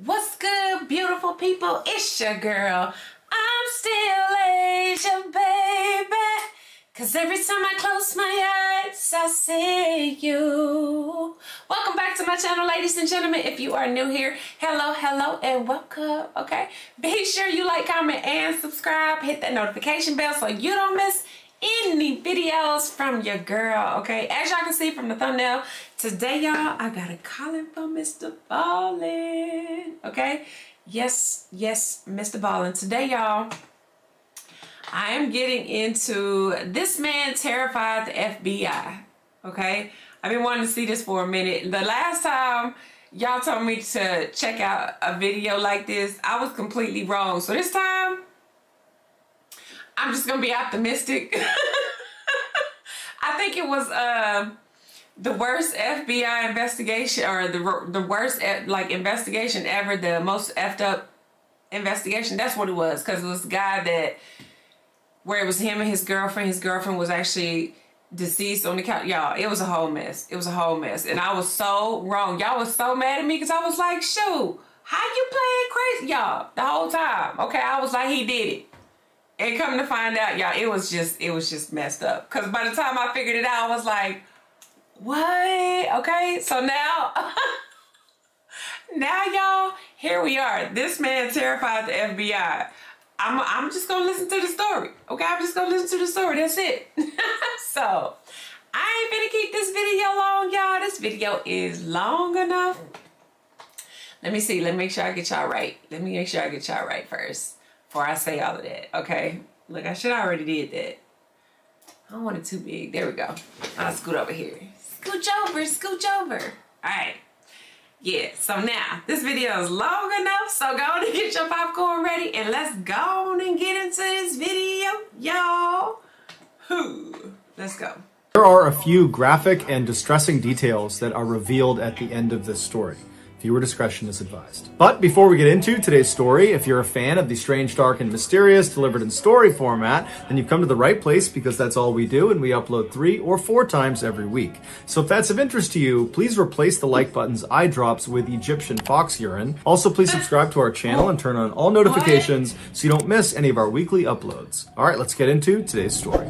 What's good, beautiful people? It's your girl. I'm still Asia, baby. Cause every time I close my eyes, I see you. Welcome back to my channel, ladies and gentlemen. If you are new here, hello, and welcome, okay? Be sure you like, comment, and subscribe. Hit that notification bell so you don't miss any videos from your girl, okay? As y'all can see from the thumbnail, today, y'all, I got a calling from MrBallen, okay? Yes, MrBallen. Today, y'all, I am getting into this man terrified the FBI, okay? I've been wanting to see this for a minute. The last time y'all told me to check out a video like this, I was completely wrong. So this time, I'm just gonna be optimistic. I think it was the worst FBI investigation, or the worst like investigation ever, the most effed up investigation. That's what it was, because it was a guy that, where it was him and his girlfriend. His girlfriend was actually deceased on the couch. Y'all, it was a whole mess. It was a whole mess, and I was so wrong. Y'all was so mad at me because I was like, shoot, how you playing crazy, y'all, the whole time? Okay, I was like, he did it. And come to find out, y'all, it was just messed up. Because by the time I figured it out, I was like, what? Okay, so now, now y'all, here we are. This man terrified the FBI. I'm just going to listen to the story. Okay, I'm just going to listen to the story. That's it. So, I ain't gonna keep this video long, y'all. This video is long enough. Let me see. Let me make sure I get y'all right. Let me make sure I get y'all right first, before I say all of that, okay? Look, I should already did that. I don't want it too big. There we go. I'll scoot over here. Scooch over, scooch over. All right. Yeah, so now, this video is long enough, so go on and get your popcorn ready, and let's go on and get into this video, y'all. Let's go. There are a few graphic and distressing details that are revealed at the end of this story. Viewer discretion is advised. But before we get into today's story, if you're a fan of the strange, dark, and mysterious delivered in story format, then you've come to the right place, because that's all we do, and we upload 3 or 4 times every week. So if that's of interest to you, please replace the like button's eye drops with Egyptian fox urine. Also, please subscribe to our channel and turn on all notifications so you don't miss any of our weekly uploads. All right, let's get into today's story.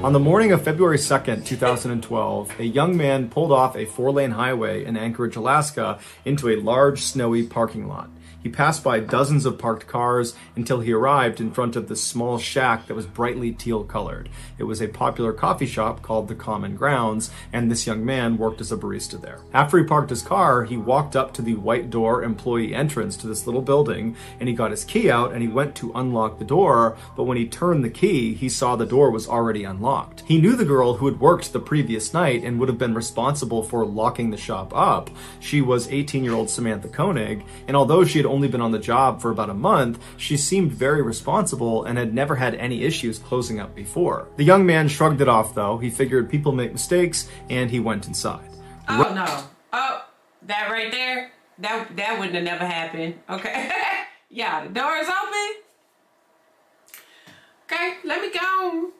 On the morning of February 2nd, 2012, a young man pulled off a 4-lane highway in Anchorage, Alaska, into a large, snowy parking lot. He passed by dozens of parked cars until he arrived in front of this small shack that was brightly teal colored. It was a popular coffee shop called the Common Grounds, and this young man worked as a barista there. After he parked his car, he walked up to the white door employee entrance to this little building, and he got his key out and he went to unlock the door, but when he turned the key, he saw the door was already unlocked. He knew the girl who had worked the previous night and would have been responsible for locking the shop up. She was 18-year-old Samantha Koenig, and although she had only been on the job for about a month, she seemed very responsible and had never had any issues closing up before. The young man shrugged it off, though. He figured people make mistakes, and he went inside. Oh, no. Oh, that right there, that wouldn't have never happened, okay? Yeah, the door is open. Okay, let me go.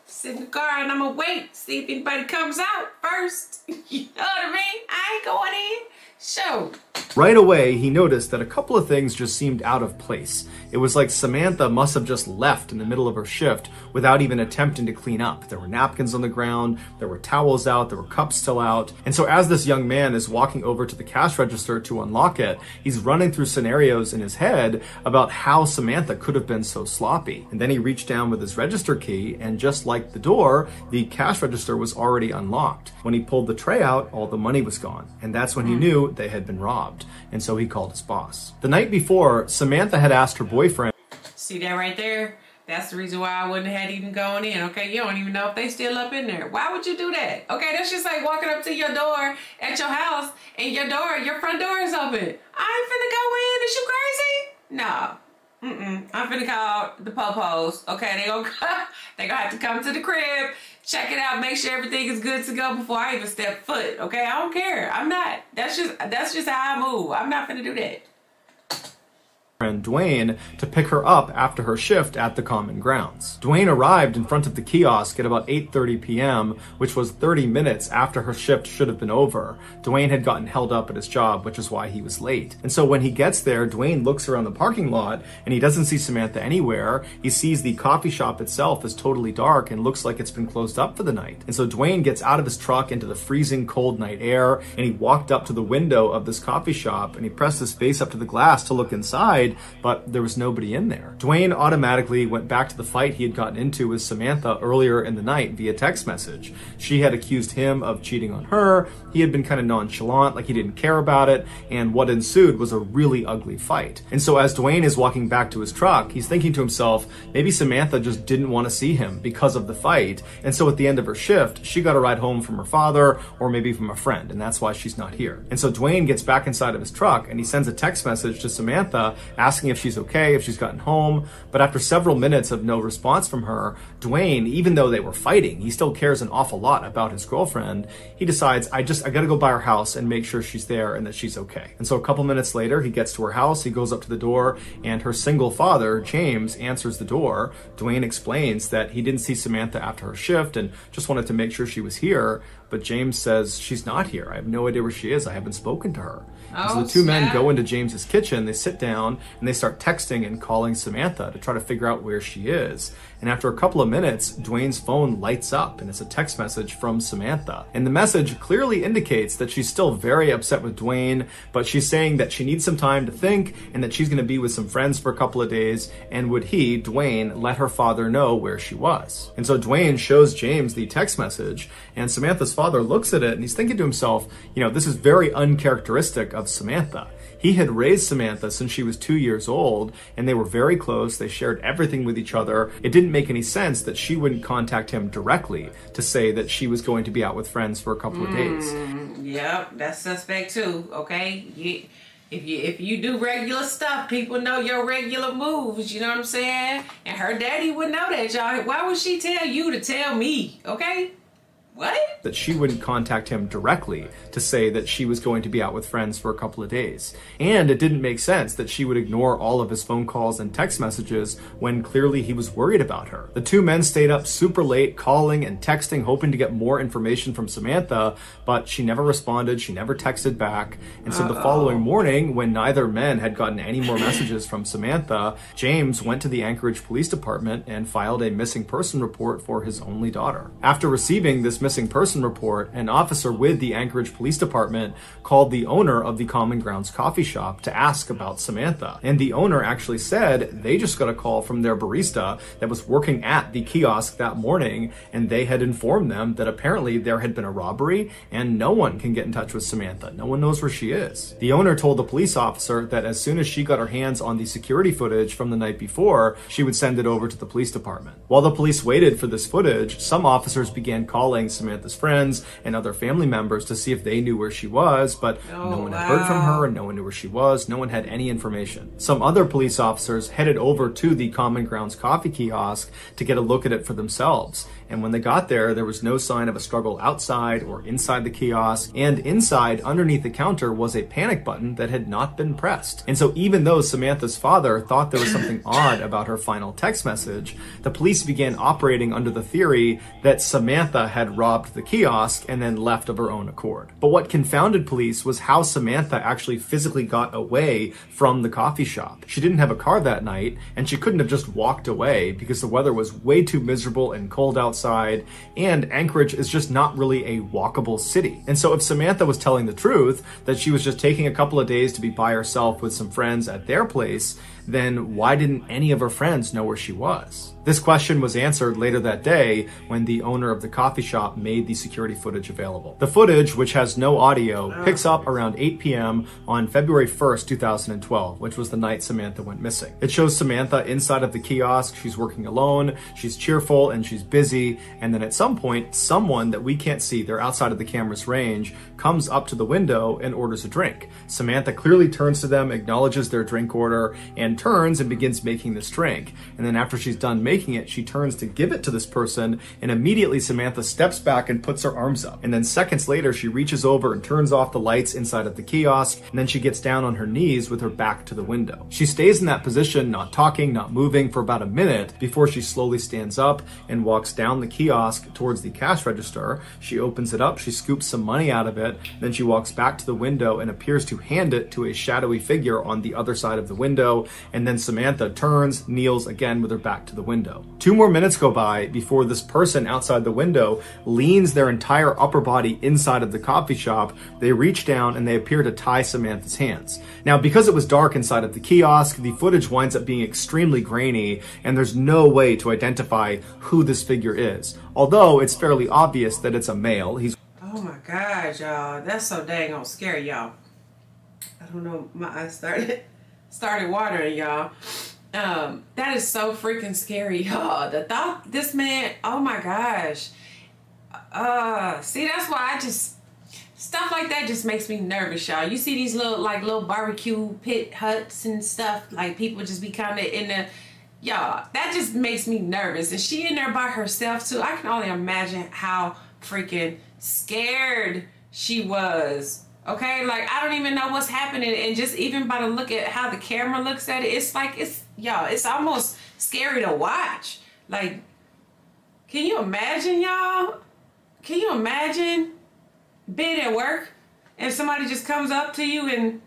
Sit in the car and I'm gonna wait, see if anybody comes out first. You know what I mean? I ain't going in. So right away, he noticed that a couple of things just seemed out of place. It was like Samantha must have just left in the middle of her shift without even attempting to clean up. There were napkins on the ground, there were towels out, there were cups still out. And so as this young man is walking over to the cash register to unlock it, he's running through scenarios in his head about how Samantha could have been so sloppy. And then he reached down with his register key, and just like the door, the cash register was already unlocked. When he pulled the tray out, all the money was gone. And that's when he knew they had been robbed. And so he called his boss. The night before, Samantha had asked her boyfriend, see that right there? That's the reason why I wouldn't have had even gone in, okay? You don't even know if they still up in there. Why would you do that? Okay, that's just like walking up to your door at your house and your front door is open. I ain't finna go in. Is you crazy? No. I'm finna call the po-pos. Okay, they gonna have to come to the crib, check it out, make sure everything is good to go before I even step foot. Okay, I don't care. I'm not. That's just how I move. I'm not finna do that. boyfriend, Dwayne, to pick her up after her shift at the Common Grounds. Dwayne arrived in front of the kiosk at about 8:30 p.m., which was 30 minutes after her shift should have been over. Dwayne had gotten held up at his job, which is why he was late. And so when he gets there, Dwayne looks around the parking lot and he doesn't see Samantha anywhere. He sees the coffee shop itself is totally dark and looks like it's been closed up for the night. And so Dwayne gets out of his truck into the freezing cold night air, and he walked up to the window of this coffee shop and he pressed his face up to the glass to look inside, but there was nobody in there. Dwayne automatically went back to the fight he had gotten into with Samantha earlier in the night via text message. She had accused him of cheating on her. He had been kind of nonchalant, like he didn't care about it, and what ensued was a really ugly fight. And so as Dwayne is walking back to his truck, he's thinking to himself, maybe Samantha just didn't want to see him because of the fight, and so at the end of her shift, she got a ride home from her father or maybe from a friend, and that's why she's not here. And so Dwayne gets back inside of his truck and he sends a text message to Samantha asking if she's okay, if she's gotten home, but after several minutes of no response from her, Dwayne, even though they were fighting, he still cares an awful lot about his girlfriend. He decides, I gotta go by her house and make sure she's there and that she's okay. And so a couple minutes later, he gets to her house, he goes up to the door, and her single father, James, answers the door. Dwayne explains that he didn't see Samantha after her shift and just wanted to make sure she was here, but James says, she's not here. I have no idea where she is. I haven't spoken to her. So the two men go into James's kitchen, they sit down, and they start texting and calling Samantha to try to figure out where she is. And after a couple of minutes, Dwayne's phone lights up, and it's a text message from Samantha. And the message clearly indicates that she's still very upset with Dwayne, but she's saying that she needs some time to think and that she's going to be with some friends for a couple of days, and would he, Dwayne, let her father know where she was. And so Dwayne shows James the text message, and Samantha's father looks at it, and he's thinking to himself, you know, this is very uncharacteristic of Samantha. He had raised Samantha since she was 2 years old, and they were very close. They shared everything with each other. It didn't make any sense that she wouldn't contact him directly to say that she was going to be out with friends for a couple of days. Yep, that's suspect too, okay? If you do regular stuff, people know your regular moves, you know what I'm saying? And her daddy would know that, y'all. Why would she tell you to tell me, okay? What? That she wouldn't contact him directly to say that she was going to be out with friends for a couple of days. And it didn't make sense that she would ignore all of his phone calls and text messages when clearly he was worried about her. The two men stayed up super late, calling and texting, hoping to get more information from Samantha, but she never responded, she never texted back. And so the following morning, when neither man had gotten any more messages from Samantha, James went to the Anchorage Police Department and filed a missing person report for his only daughter. After receiving this missing person report, an officer with the Anchorage Police Department called the owner of the Common Grounds coffee shop to ask about Samantha. And the owner actually said they just got a call from their barista that was working at the kiosk that morning, and they had informed them that apparently there had been a robbery and no one can get in touch with Samantha. No one knows where she is. The owner told the police officer that as soon as she got her hands on the security footage from the night before, she would send it over to the police department. While the police waited for this footage, some officers began calling Samantha's friends and other family members to see if they knew where she was, but no one had heard from her and no one knew where she was. No one had any information. Some other police officers headed over to the Common Grounds coffee kiosk to get a look at it for themselves. And when they got there was no sign of a struggle outside or inside the kiosk, and inside, underneath the counter, was a panic button that had not been pressed. And so even though Samantha's father thought there was something odd about her final text message, the police began operating under the theory that Samantha had robbed the kiosk and then left of her own accord. But what confounded police was how Samantha actually physically got away from the coffee shop. She didn't have a car that night, and she couldn't have just walked away because the weather was way too miserable and cold outside, and Anchorage is just not really a walkable city. And so if Samantha was telling the truth, that she was just taking a couple of days to be by herself with some friends at their place, then why didn't any of her friends know where she was? This question was answered later that day when the owner of the coffee shop made the security footage available. The footage, which has no audio, picks up around 8 p.m. on February 1st, 2012, which was the night Samantha went missing. It shows Samantha inside of the kiosk. She's working alone, she's cheerful, and she's busy. And then at some point, someone that we can't see, they're outside of the camera's range, comes up to the window and orders a drink. Samantha clearly turns to them, acknowledges their drink order, and turns and begins making this drink. And then after she's done making taking it, she turns to give it to this person, and immediately Samantha steps back and puts her arms up. And then seconds later, she reaches over and turns off the lights inside of the kiosk, and then she gets down on her knees with her back to the window. She stays in that position, not talking, not moving, for about a minute before she slowly stands up and walks down the kiosk towards the cash register. She opens it up, she scoops some money out of it, then she walks back to the window and appears to hand it to a shadowy figure on the other side of the window, and then Samantha turns, kneels again with her back to the window. 2 more minutes go by before this person outside the window leans their entire upper body inside of the coffee shop. They reach down and they appear to tie Samantha's hands. Now, because it was dark inside of the kiosk, the footage winds up being extremely grainy, and there's no way to identify who this figure is. Although it's fairly obvious that it's a male. Oh my God, y'all. That's so dang on scary, y'all. I don't know, my eyes started watering, y'all. That is so freaking scary, y'all. The thought, this man, oh my gosh. See, that's why stuff like that just makes me nervous, y'all. You see these little barbecue pit huts and stuff, like people just be kind of in the, y'all, that just makes me nervous. And she in there by herself too. I can only imagine how freaking scared she was. Okay, like I don't even know what's happening, and just even by the look at how the camera looks at it, it's like it's almost scary to watch. Like, can you imagine, y'all? Can you imagine being at work and somebody just comes up to you and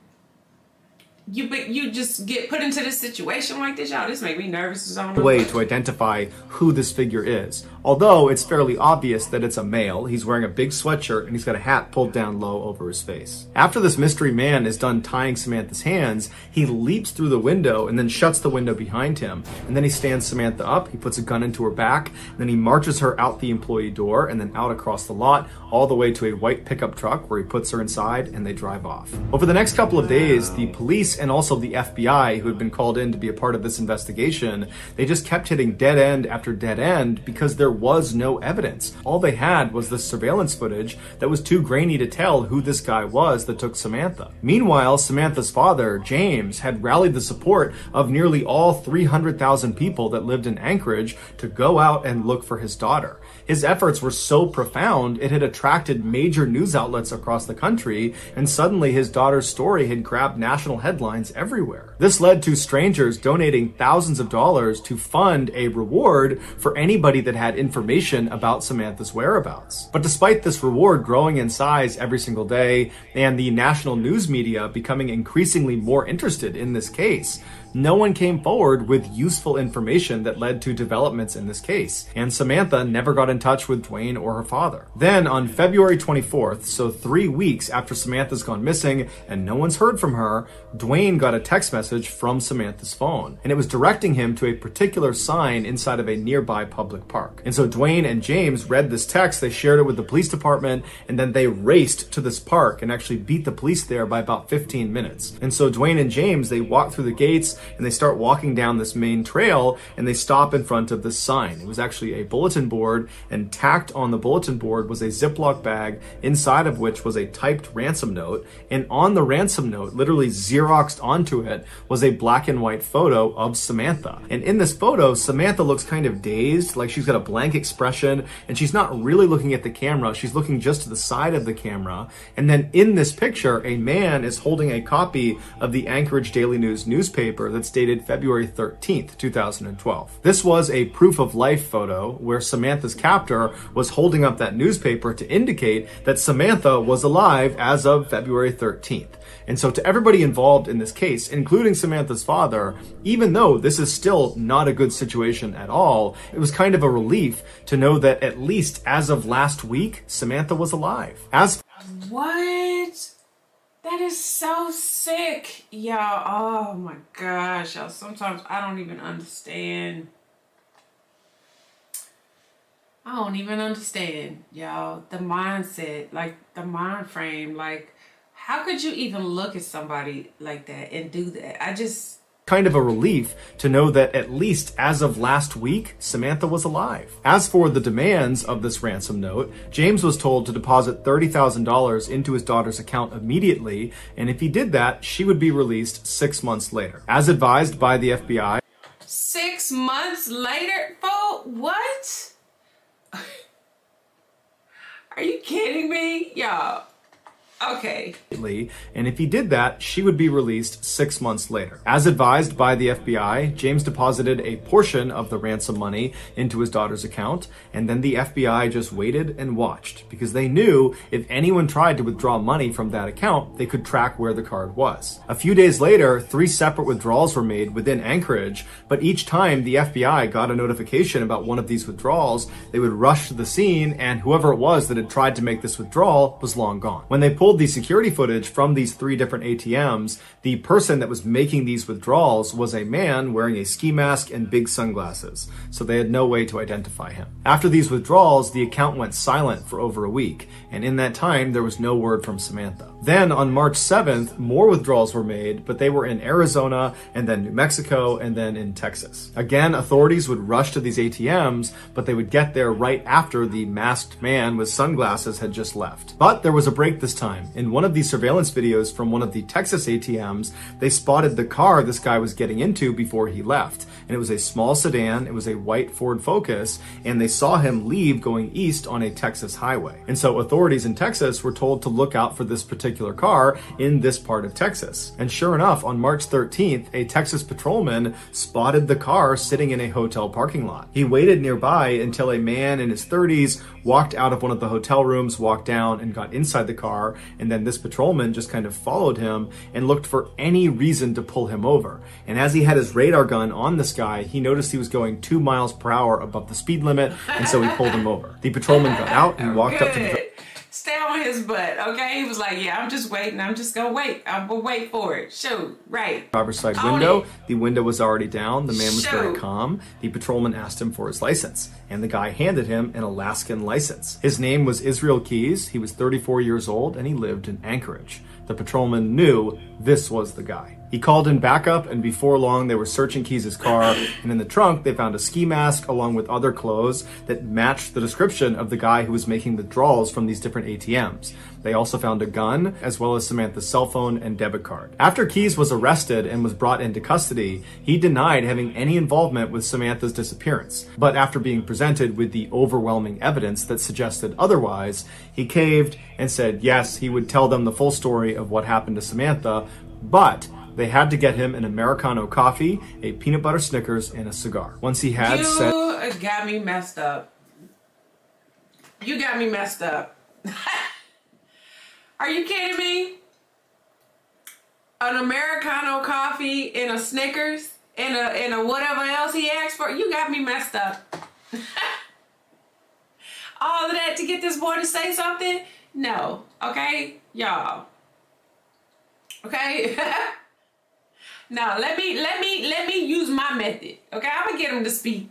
you just get put into this situation like this, y'all? This make me nervous. Way to identify who this figure is. Although it's fairly obvious that it's a male. He's wearing a big sweatshirt and he's got a hat pulled down low over his face. After this mystery man is done tying Samantha's hands, he leaps through the window and then shuts the window behind him. And then he stands Samantha up, he puts a gun into her back, and then he marches her out the employee door and then out across the lot, all the way to a white pickup truck where he puts her inside and they drive off. Over the next couple of days, the police and also the FBI, who had been called in to be a part of this investigation, they just kept hitting dead end after dead end because there was no evidence. All they had was this surveillance footage that was too grainy to tell who this guy was that took Samantha. Meanwhile, Samantha's father, James, had rallied the support of nearly all 300,000 people that lived in Anchorage to go out and look for his daughter. His efforts were so profound, it had attracted major news outlets across the country, and suddenly his daughter's story had grabbed national headlines everywhere. This led to strangers donating thousands of dollars to fund a reward for anybody that had information about Samantha's whereabouts. But despite this reward growing in size every single day, and the national news media becoming increasingly more interested in this case, no one came forward with useful information that led to developments in this case, and Samantha never got in touch with Dwayne or her father. Then on February 24th, so 3 weeks after Samantha's gone missing and no one's heard from her, Dwayne got a text message from Samantha's phone, and it was directing him to a particular sign inside of a nearby public park. And so Dwayne and James read this text, they shared it with the police department, and then they raced to this park and actually beat the police there by about 15 minutes. And so Dwayne and James, they walk through the gates and they start walking down this main trail, and they stop in front of this sign. It was actually a bulletin board, and tacked on the bulletin board was a Ziploc bag, inside of which was a typed ransom note, and on the ransom note, literally Xeroxed onto it, was a black and white photo of Samantha. And in this photo, Samantha looks kind of dazed, like she's got a blank expression, and she's not really looking at the camera, she's looking just to the side of the camera. And then in this picture, a man is holding a copy of the Anchorage Daily News newspaper that's dated February 13th, 2012. This was a proof of life photo where Samantha's captor was holding up that newspaper to indicate that Samantha was alive as of February 13th. And so to everybody involved in this case, including Samantha's father, even though this is still not a good situation at all, it was kind of a relief to know that at least as of last week, Samantha was alive. What? That is so sick, y'all. Oh my gosh, y'all. Sometimes I don't even understand. I don't even understand, y'all. The mindset, like the mind frame, like how could you even look at somebody like that and do that? Kind of a relief to know that at least as of last week, Samantha was alive. As for the demands of this ransom note, James was told to deposit $30,000 into his daughter's account immediately, and if he did that, she would be released 6 months later. As advised by the FBI, 6 6 months later? What? Are you kidding me? Y'all. Okay. And if he did that, she would be released 6 months later. As advised by the FBI, James deposited a portion of the ransom money into his daughter's account, and then the FBI just waited and watched, because they knew if anyone tried to withdraw money from that account, they could track where the card was. A few days later, 3 separate withdrawals were made within Anchorage, but each time the FBI got a notification about one of these withdrawals, they would rush to the scene, and whoever it was that had tried to make this withdrawal was long gone. When they pulled the security footage from these 3 different ATMs, the person that was making these withdrawals was a man wearing a ski mask and big sunglasses, so they had no way to identify him. After these withdrawals, the account went silent for over a week, and in that time, there was no word from Samantha. Then on March 7th, more withdrawals were made, but they were in Arizona, and then New Mexico, and then in Texas. Again, authorities would rush to these ATMs, but they would get there right after the masked man with sunglasses had just left. But there was a break this time. In one of these surveillance videos from one of the Texas ATMs, they spotted the car this guy was getting into before he left. And it was a small sedan, it was a white Ford Focus, and they saw him leave going east on a Texas highway. And so authorities in Texas were told to look out for this particular car in this part of Texas. And sure enough, on March 13th, a Texas patrolman spotted the car sitting in a hotel parking lot. He waited nearby until a man in his 30s walked out of one of the hotel rooms, walked down, and got inside the car, and then this patrolman just kind of followed him and looked for any reason to pull him over. And as he had his radar gun on this guy, he noticed he was going 2 miles per hour above the speed limit, and so he pulled him over. The patrolman got out and walked up to the... Stay on his butt, okay? He was like, yeah, I'm just waiting. I'm just gonna wait. I'm gonna wait for it. Shoot, right. Driver's side window. The window was already down. The man was very calm. The patrolman asked him for his license, and the guy handed him an Alaskan license. His name was Israel Keys. He was 34 years old, and he lived in Anchorage. The patrolman knew this was the guy. He called in backup, and before long, they were searching Keys' car, and in the trunk, they found a ski mask along with other clothes that matched the description of the guy who was making withdrawals from these different ATMs. They also found a gun, as well as Samantha's cell phone and debit card. After Keys was arrested and was brought into custody, he denied having any involvement with Samantha's disappearance. But after being presented with the overwhelming evidence that suggested otherwise, he caved and said yes, he would tell them the full story of what happened to Samantha, but they had to get him an Americano coffee, a peanut butter Snickers, and a cigar. Once he had You got me messed up. You got me messed up. Are you kidding me? An Americano coffee and a Snickers and a whatever else he asked for? You got me messed up. All of that to get this boy to say something? No. Okay? Y'all. Okay? Now let me use my method. Okay, I'm gonna get him to speak.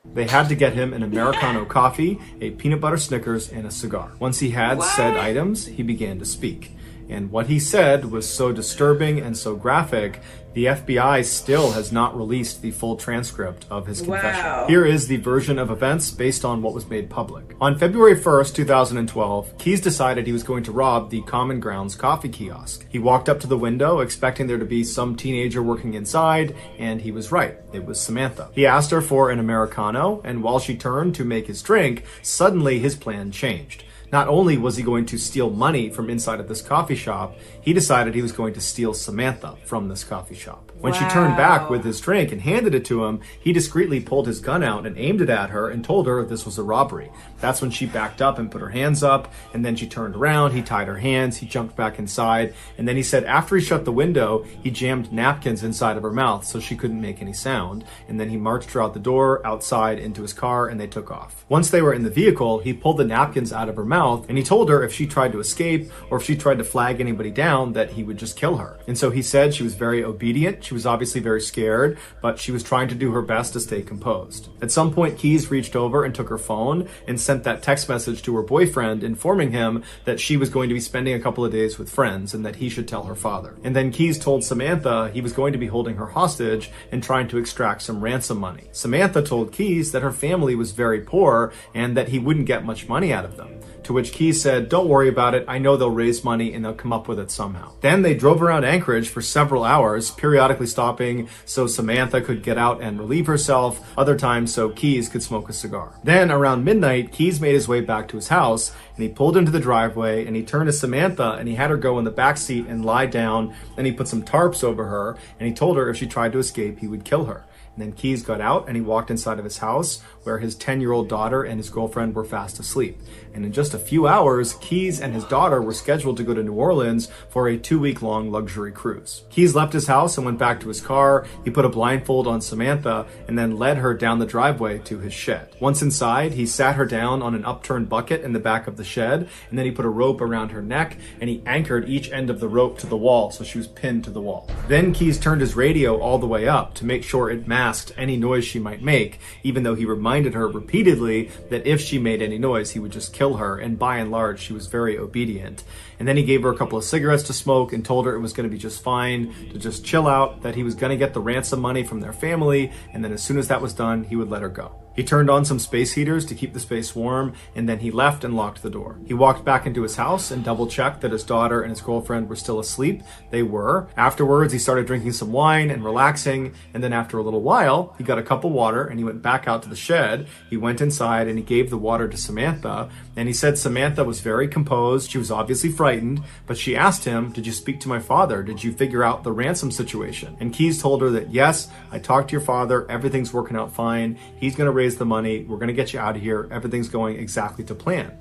They had to get him an Americano coffee, a peanut butter Snickers, and a cigar. Once he had said items, he began to speak. And what he said was so disturbing and so graphic, the FBI still has not released the full transcript of his confession. Wow. Here is the version of events based on what was made public. On February 1st, 2012, Keys decided he was going to rob the Common Grounds coffee kiosk. He walked up to the window expecting there to be some teenager working inside, and he was right. It was Samantha. He asked her for an Americano, and while she turned to make his drink, suddenly his plan changed. Not only was he going to steal money from inside of this coffee shop, he decided he was going to steal Samantha from this coffee shop. When she turned back with his drink and handed it to him, he discreetly pulled his gun out and aimed it at her and told her this was a robbery. That's when she backed up and put her hands up, and then she turned around, he tied her hands, he jumped back inside, and then he said after he shut the window, he jammed napkins inside of her mouth so she couldn't make any sound, and then he marched her out the door, outside, into his car, and they took off. Once they were in the vehicle, he pulled the napkins out of her mouth, and he told her if she tried to escape or if she tried to flag anybody down, that he would just kill her. And so he said she was very obedient. She was obviously very scared, but she was trying to do her best to stay composed. At some point, Keys reached over and took her phone and sent that text message to her boyfriend informing him that she was going to be spending a couple of days with friends and that he should tell her father. And then Keys told Samantha he was going to be holding her hostage and trying to extract some ransom money. Samantha told Keys that her family was very poor and that he wouldn't get much money out of them. to which Keys said, "Don't worry about it. I know they'll raise money and they'll come up with it somehow." Then they drove around Anchorage for several hours, periodically stopping so Samantha could get out and relieve herself, other times so Keys could smoke a cigar. Then around midnight, Keys made his way back to his house and he pulled into the driveway and he turned to Samantha and he had her go in the back seat and lie down. Then he put some tarps over her and he told her if she tried to escape, he would kill her. And then Keys got out and he walked inside of his house where his 10-year-old daughter and his girlfriend were fast asleep. And in just a few hours, Keys and his daughter were scheduled to go to New Orleans for a 2-week-long luxury cruise. Keys left his house and went back to his car. He put a blindfold on Samantha and then led her down the driveway to his shed. Once inside, he sat her down on an upturned bucket in the back of the shed, and then he put a rope around her neck and he anchored each end of the rope to the wall so she was pinned to the wall. Then Keys turned his radio all the way up to make sure it masked any noise she might make, even though he reminded her repeatedly that if she made any noise, he would just kill her, and by and large, she was very obedient. And then he gave her a couple of cigarettes to smoke and told her it was going to be just fine, to just chill out, that he was going to get the ransom money from their family, and then as soon as that was done, he would let her go. He turned on some space heaters to keep the space warm, and then he left and locked the door. He walked back into his house and double-checked that his daughter and his girlfriend were still asleep. They were. Afterwards, he started drinking some wine and relaxing, and then after a little while, he got a cup of water and he went back out to the shed. He went inside and he gave the water to Samantha, and he said Samantha was very composed. She was obviously frightened, but she asked him, "Did you speak to my father? Did you figure out the ransom situation?" And Keys told her that, "Yes, I talked to your father. Everything's working out fine. He's going to raise the money. We're going to get you out of here. Everything's going exactly to plan."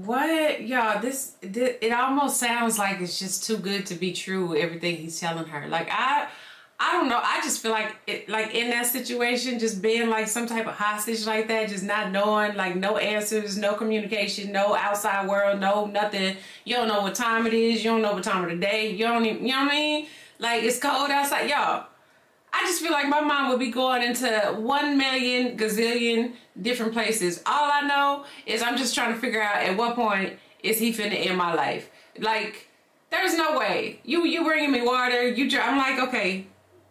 What? Y'all, this, it almost sounds like it's just too good to be true, everything he's telling her. Like, I don't know. I just feel like it, like in that situation, just being like some type of hostage like that, just not knowing, like no answers, no communication, no outside world, no nothing. You don't know what time it is. You don't know what time of the day. You don't even, you know what I mean? Like, it's cold outside. Y'all, I just feel like my mom would be going into 1 million gazillion different places. All I know is I'm just trying to figure out at what point is he finna end my life. Like, there's no way. You bringing me water. I'm like, okay.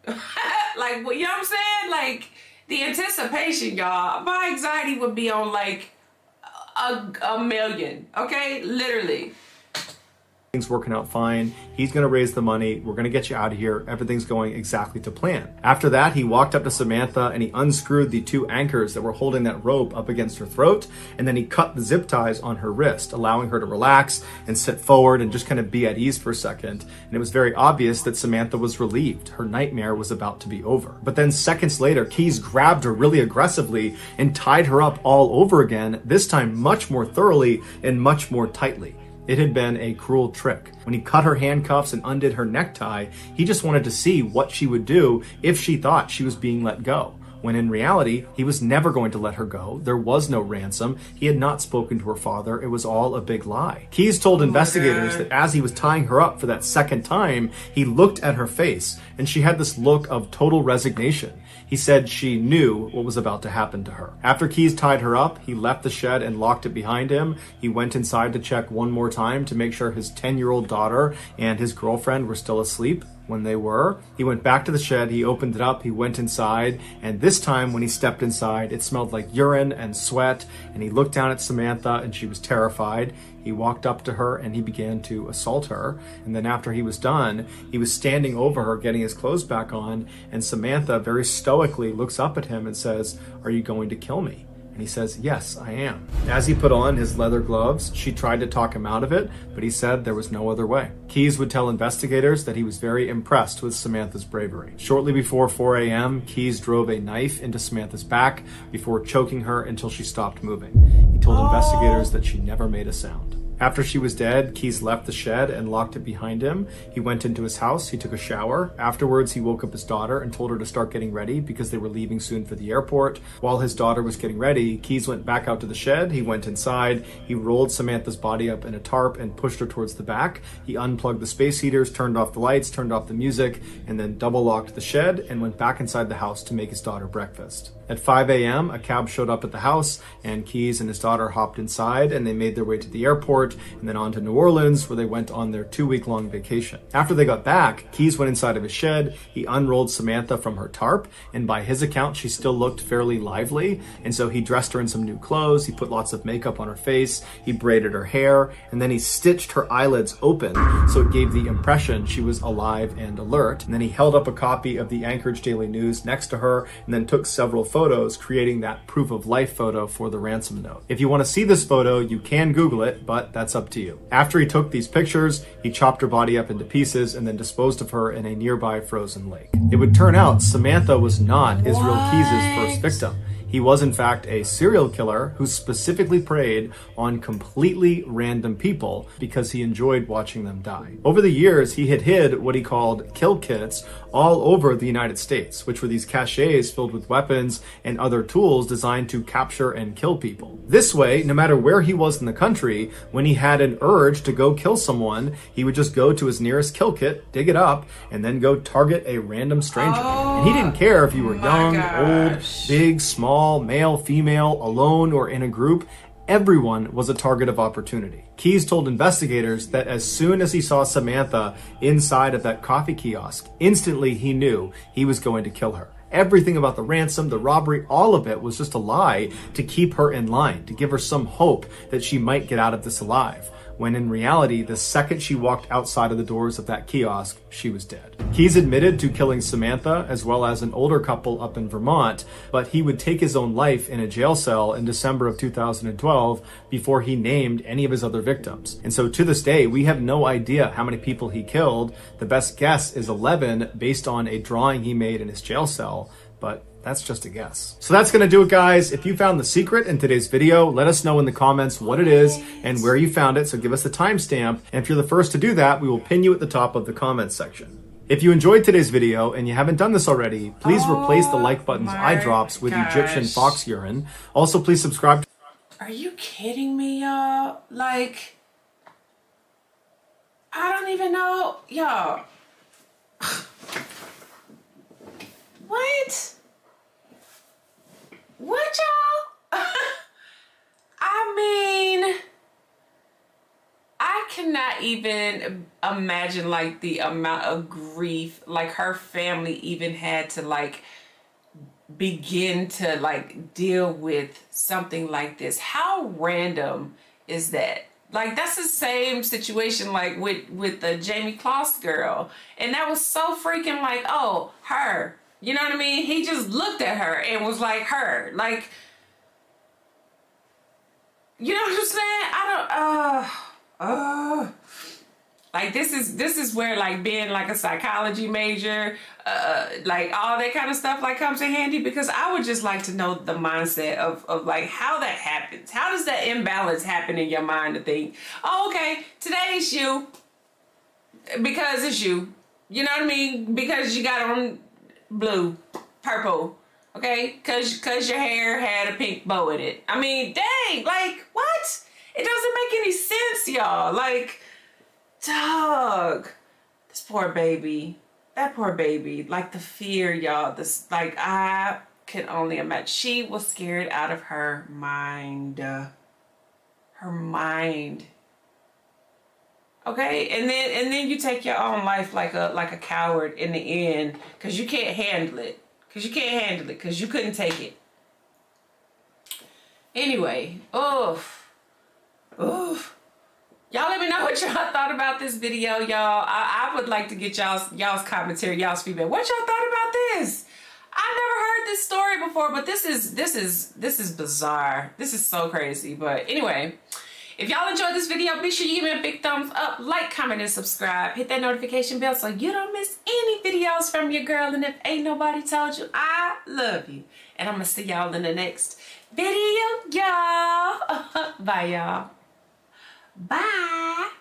Like, you know what I'm saying? Like, the anticipation, y'all. My anxiety would be on like a million. Okay? Literally. Things working out fine. He's going to raise the money. We're going to get you out of here. Everything's going exactly to plan. After that, he walked up to Samantha and he unscrewed the 2 anchors that were holding that rope up against her throat. And then he cut the zip ties on her wrist, allowing her to relax and sit forward and just kind of be at ease for a second. And it was very obvious that Samantha was relieved. Her nightmare was about to be over. But then seconds later, Keys grabbed her really aggressively and tied her up all over again, this time much more thoroughly and much more tightly. It had been a cruel trick. When he cut her handcuffs and undid her necktie, he just wanted to see what she would do if she thought she was being let go. When in reality, he was never going to let her go. There was no ransom. He had not spoken to her father. It was all a big lie. Keys told investigators that as he was tying her up for that second time, he looked at her face and she had this look of total resignation. He said she knew what was about to happen to her. After Keys tied her up, he left the shed and locked it behind him. He went inside to check one more time to make sure his 10-year-old daughter and his girlfriend were still asleep. When they were, he went back to the shed, he opened it up, he went inside, and this time when he stepped inside, it smelled like urine and sweat, and he looked down at Samantha and she was terrified. He walked up to her and he began to assault her, and then after he was done, he was standing over her getting his clothes back on, and Samantha very stoically looks up at him and says, "Are you going to kill me?" And he says, "Yes, I am." As he put on his leather gloves, she tried to talk him out of it, but he said there was no other way. Keys would tell investigators that he was very impressed with Samantha's bravery. Shortly before 4 a.m., Keys drove a knife into Samantha's back before choking her until she stopped moving. He told investigators that she never made a sound. After she was dead, Keys left the shed and locked it behind him. He went into his house, he took a shower. Afterwards, he woke up his daughter and told her to start getting ready because they were leaving soon for the airport. While his daughter was getting ready, Keys went back out to the shed. He went inside, he rolled Samantha's body up in a tarp and pushed her towards the back. He unplugged the space heaters, turned off the lights, turned off the music, and then double locked the shed and went back inside the house to make his daughter breakfast. At 5 a.m., a cab showed up at the house, and Keyes and his daughter hopped inside, and they made their way to the airport and then on to New Orleans, where they went on their 2-week-long vacation. After they got back, Keyes went inside of his shed, he unrolled Samantha from her tarp, and by his account, she still looked fairly lively, and so he dressed her in some new clothes, he put lots of makeup on her face, he braided her hair, and then he stitched her eyelids open so it gave the impression she was alive and alert. And then he held up a copy of the Anchorage Daily News next to her and then took several photos, creating that proof of life photo for the ransom note. If you want to see this photo, you can Google it, but that's up to you. After he took these pictures, he chopped her body up into pieces and then disposed of her in a nearby frozen lake. It would turn out Samantha was not Israel Keyes' first victim. He was in fact a serial killer who specifically preyed on completely random people because he enjoyed watching them die. Over the years, he had hid what he called kill kits all over the United States, which were these caches filled with weapons and other tools designed to capture and kill people. This way, no matter where he was in the country, when he had an urge to go kill someone, he would just go to his nearest kill kit, dig it up, and then go target a random stranger. And he didn't care if you were young, old, big, small, male, female, alone, or in a group. Everyone was a target of opportunity. Keyes told investigators that as soon as he saw Samantha inside of that coffee kiosk, instantly he knew he was going to kill her. Everything about the ransom, the robbery, all of it was just a lie to keep her in line, to give her some hope that she might get out of this alive. When in reality, the second she walked outside of the doors of that kiosk, she was dead. Keyes admitted to killing Samantha as well as an older couple up in Vermont, but he would take his own life in a jail cell in December of 2012 before he named any of his other victims. And so to this day, we have no idea how many people he killed. The best guess is 11 based on a drawing he made in his jail cell, but that's just a guess. So that's gonna do it, guys. If you found the secret in today's video, let us know in the comments what it is and where you found it, so give us the timestamp. And if you're the first to do that, we will pin you at the top of the comments section. If you enjoyed today's video and you haven't done this already, please replace the like button's eye drops with Egyptian fox urine. Also, please subscribe. Are you kidding me, y'all? Like, I don't even know, y'all. What? What, y'all? I mean, I cannot even imagine like the amount of grief like her family even had to like begin to like deal with something like this. How random is that? Like, that's the same situation like with the Jamie Kloss girl. And that was so freaking like, oh, her. You know what I mean? He just looked at her and was like, her. Like, you know what I'm saying? Like, this is where like being like a psychology major, like all that kind of stuff like comes in handy, because I would just like to know the mindset of like how that happens. How does that imbalance happen in your mind to think, oh, okay, today it's you because it's you. You know what I mean? Because you got on blue, purple, okay? Cause your hair had a pink bow in it. I mean, dang, like, what? It doesn't make any sense, y'all. Like, dog, this poor baby, that poor baby, like the fear, y'all, this, like, I can only imagine. She was scared out of her mind, okay, and then you take your own life like a coward in the end, because you can't handle it. Because you couldn't take it. Anyway, oof. Y'all let me know what y'all thought about this video, y'all. I would like to get y'all's commentary, y'all's feedback. What y'all thought about this? I've never heard this story before, but this is bizarre. This is so crazy. But anyway, if y'all enjoyed this video, be sure you give me a big thumbs up, like, comment, and subscribe. Hit that notification bell so you don't miss any videos from your girl. And if ain't nobody told you, I love you. And I'm going to see y'all in the next video, y'all. Bye, y'all. Bye.